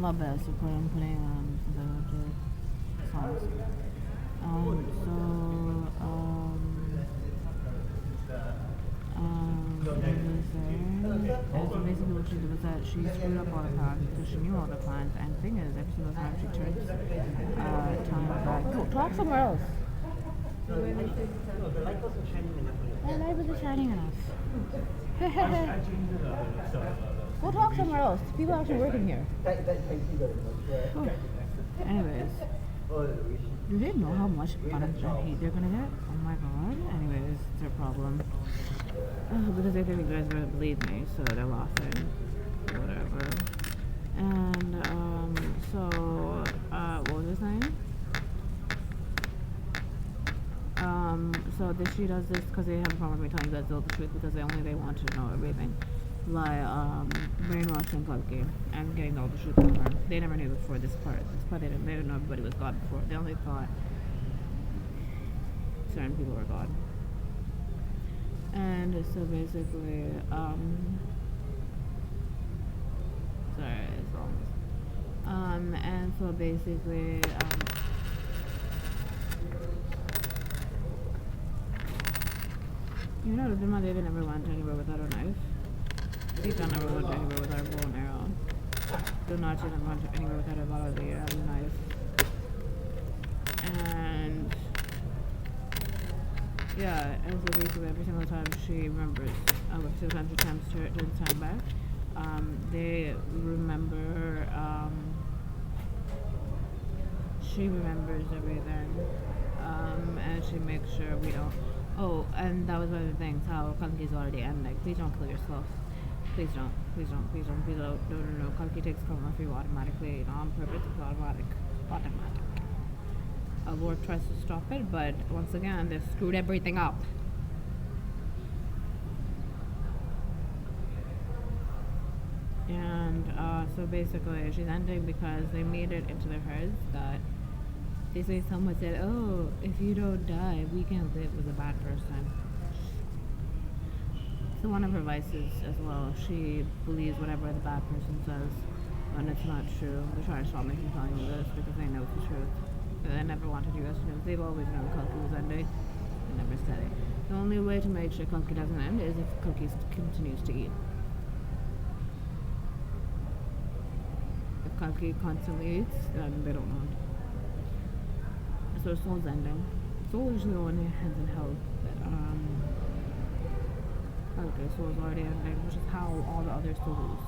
my best of putting the songs. So what was there? And so basically what she did was that she screwed up all the plans because she knew all the plans. And the thing is, every single time she turns time back. Go talk somewhere else. No, the light wasn't shining enough. The light wasn't shining enough. I changed the Go talk somewhere else. People are actually working here. Oh. Anyways. Do they know how much fun and hate they're gonna get? Oh my god. Anyways, it's their problem. Because they think you guys are gonna believe me, so they're laughing. Whatever. And, what was his name? So she does this because they have a problem with me telling you guys all the truth because they want to know everything. Like, brainwashing Kalki and getting all the truth from her. They never knew before this part. They didn't know everybody was God before. They only thought certain people were God. And so basically, sorry, it's wrong. And so basically, you know, the mother never went anywhere without a knife. Sita never went anywhere without a bow and arrow. Donachi never went anywhere without a bottle of beer and a knife. And yeah, and so basically every single time she remembers, every single time she turns time back, they remember, she remembers everything, and she makes sure we don't. Oh, and that was one of the things, how Kalki's already ending. Please don't kill yourself. Please don't. No. Kalki takes karma for you automatically, on purpose. It's automatic. Lord tries to stop it, but once again, they've screwed everything up. And so basically, she's ending because they made it into their heads that they say someone said, "Oh, if you don't die, we can't live with a bad person." So one of her vices as well, she believes whatever the bad person says, and it's not true. They're trying to stop me from telling you this because they know it's the truth. They never wanted you guys to know. They've always known Kalki was ending. They never said it. The only way to make sure Kalki doesn't end is if Kalki continues to eat. If Kalki constantly eats, then they don't know. So soul's ending. Soul is usually the one that ends in hell. But, okay, soul's already ending, which is how all the other souls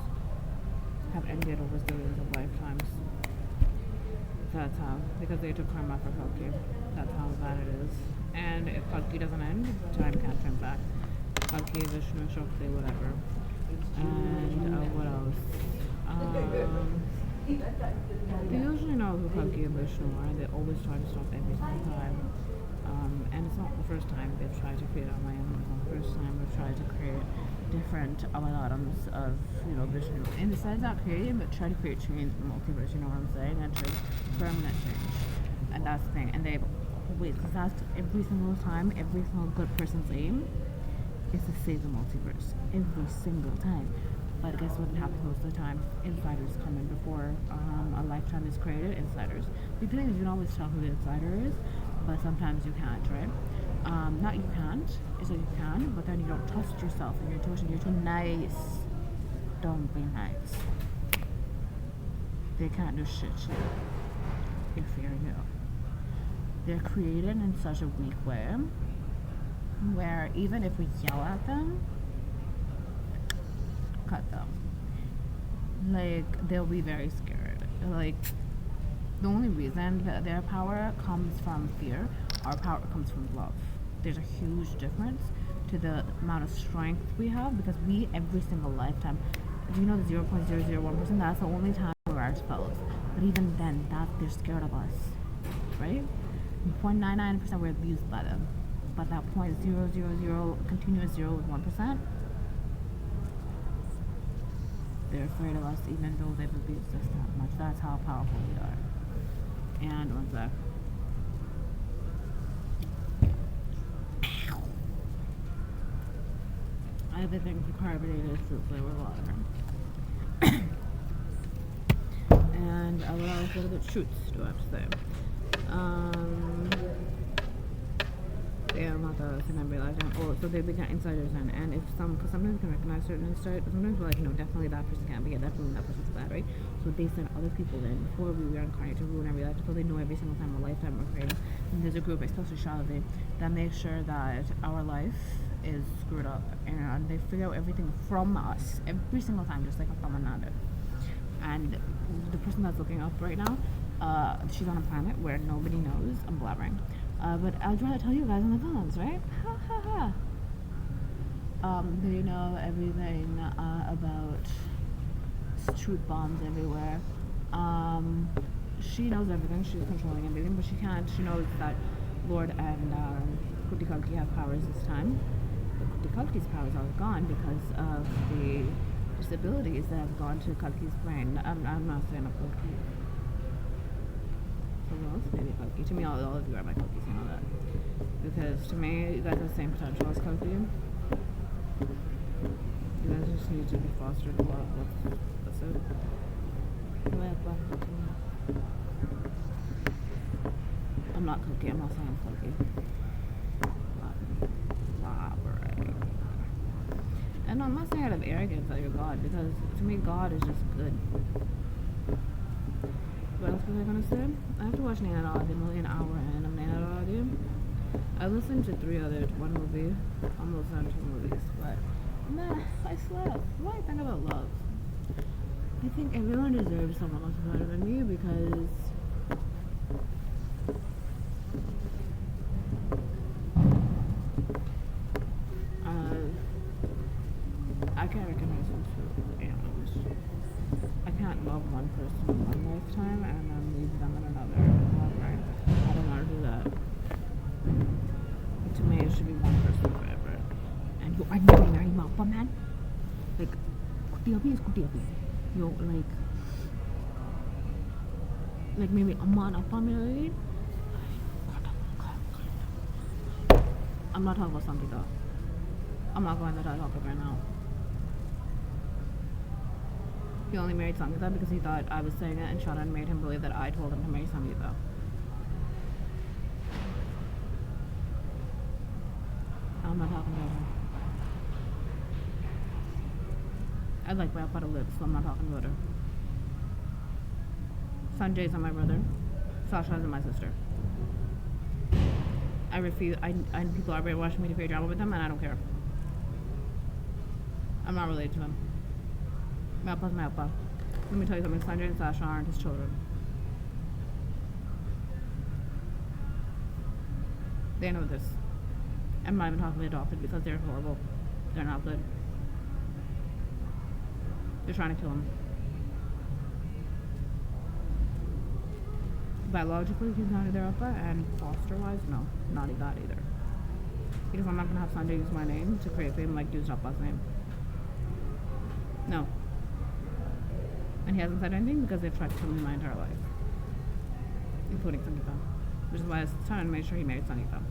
have ended over billions of lifetimes. That's how, because they took karma for Kalki. That's how bad it is. And if Kalki doesn't end, time can't turn back. Kalki, Vishnu, Shakti, whatever. And what else? They usually know who Kalki and Vishnu are, and they always try to stop every single time. And it's not the first time they've tried to create Ramayana. It's not the first time they've tried to create different amalgams of, Vishnu. In the sense, not creating, but try to create change in the multiverse, you know what I'm saying? And try permanent change. And that's the thing. And they've always, because that's every single time, every single good person's aim is to save the multiverse. Every single time. But guess what happens most of the time? Insiders come in before a lifetime is created. Insiders. The thing is, you can always tell who the insider is, but sometimes you can't, right? Not you can't. It's like you can, but then you don't trust yourself and your intuition. You're too nice. Don't be nice. They can't do shit if you're you. They're created in such a weak way where even if we yell at them, cut them. Like, they'll be very scared. Like, the only reason that their power comes from fear, our power comes from love. There's a huge difference to the amount of strength we have because we, every single lifetime, do you know the 0.001%? That's the only time we're our spells. But even then, they're scared of us, right? 0.99% we're abused by them. But that 0.000 continuous 0.1%, they're afraid of us even though they've abused us that much. That's how powerful we are. And one sec. I have a thing for carbonated fruit flavored water. and what else? What other shoots do I have to say? Yeah, not the thing I'm realizing. Oh, so they got insiders in, and if because sometimes you can recognize certain insiders, sometimes we're like, definitely that person can't be it, definitely that person's bad, right? So they send other people in before we reincarnate to ruin every life, so they know every single time our lifetime we're creating. And there's a group, especially Charlotte, that makes sure that our life is screwed up, and they figure out everything from us every single time, just like a from another. And the person that's looking up right now, she's on a planet where nobody knows. I'm blabbering. But I'll try to tell you guys on the phones, right? Ha ha ha. They know everything about truth bombs everywhere. She knows everything. She's controlling everything, but she can't. She knows that Lord and Kuti Kalki have powers this time. But Kuti Kalki's powers are gone because of the disabilities that have gone to Kalki's brain. I'm not saying a Kalki. Someone else maybe Kalki. To me, all of you are my Kalkis, you know that. Because to me, you guys have the same potential as Kalki. You guys just need to be fostered a lot. What's it? I'm not Kalki. I'm not saying I'm Kalki. And I'm not saying out of arrogance that you're God, because to me, God is just good. What else was I gonna say? I have to watch Nana Dog, I'm only an hour in of Nana Dog. I listened to one movie. I'm listening to 2 movies, but nah, I slept. What do I think about love? I think everyone deserves someone else better than me because I can't recognize them to animals. I can't love one person in one lifetime and then leave them in another. Right? I don't want to do that. To me, it should be one person forever. And yo, I never marry Mappa, man. Like, Kutiapi is Kutiapi. Yo, like maybe Amman Appa married. I'm not talking about Sangita. I'm not going to that topic right now. He only married Sangita because he thought I was saying it, and Shanan made him believe that I told him to marry Sangita. I'm not talking about her. I like my Appa to live, so I'm not talking about her. Sanjay's my brother. Sasha's my sister. I refuse. People are brainwashing me to create drama with them, and I don't care. I'm not related to them. My Appa's my Appa. Let me tell you something. Sanjay and Sasha aren't his children. They know this. I'm not even talking about adopted because they're horrible. They're not good. They're trying to kill him. Biologically, he's not their Appa, and foster-wise, no, not that either. Because I'm not gonna have Sanjay use my name to create fame like use Appa's name. No. And he hasn't said anything because they've tried to kill me my entire life, including Sangeeta, which is why I was trying to make sure he married Sangeeta.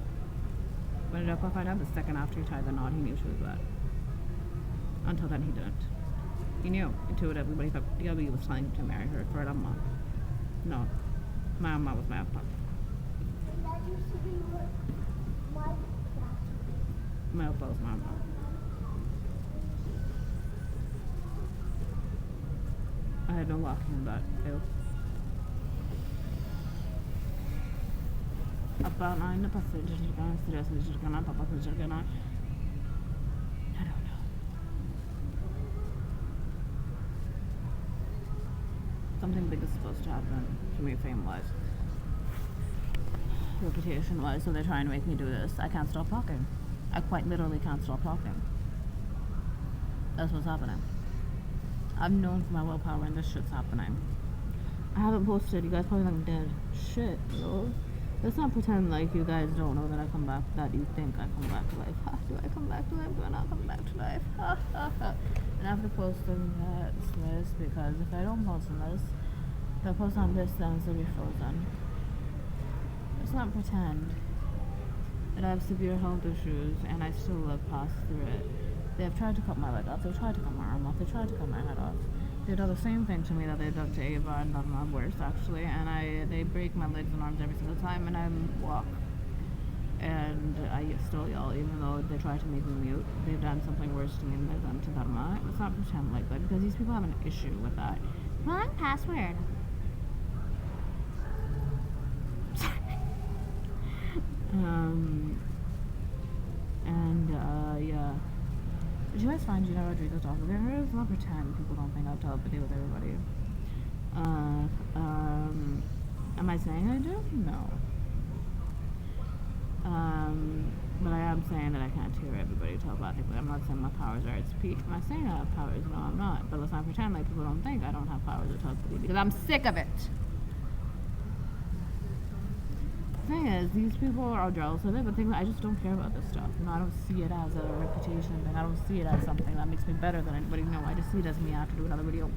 When did Appa find out? The second after he tied the knot, he knew she was bad. Until then, he didn't. He knew intuitively, but he thought DLB was telling him to marry her for an Amma. No, my Amma was my Appa. That used to be my My Appa was my Amma. I had no locking in that. Ew. Appa na ina passa jirgana, seriously jirgana, papa sa jirgana. I don't know. Something big is supposed to happen to me fame-wise. Reputation-wise, so they're trying to make me do this. I can't stop talking. I quite literally can't stop talking. That's what's happening. I'm known for my willpower and this shit's happening. I haven't posted. You guys probably think I'm dead. Shit, yo. Let's not pretend like you guys don't know that I come back, that you think I come back to life. Ha, do I come back to life? Do I not come back to life? Ha, ha, ha. And I have to post on this list because if I don't post on this, if I post on this, then it's going to be frozen. Let's not pretend that I have severe health issues and I still live past through it. They have tried to cut my leg off, they've tried to cut my arm off, they've tried to cut my head off. They do the same thing to me that they done to Ava and Dharma, worse actually. And they break my legs and arms every single time, and I walk. And I still yell, even though they try to make me mute. They've done something worse to me than they've done to Dharma. Let's not pretend like that, because these people have an issue with that. Wrong password. Yeah. Did you guys find Gina Rodriguez doppelganger? Let's not pretend people don't think I telepathy with everybody. Am I saying I do? No. But I am saying that I can't hear everybody telepathically. I'm not saying my powers are at its peak. Am I saying I have powers? No, I'm not. But let's not pretend like people don't think I don't have powers of telepathy, because I'm sick of it. The thing is, these people are jealous of it, but I just don't care about this stuff. You know, I don't see it as a reputation thing. I don't see it as something that makes me better than anybody. No, I just see it as me. I have to do another video.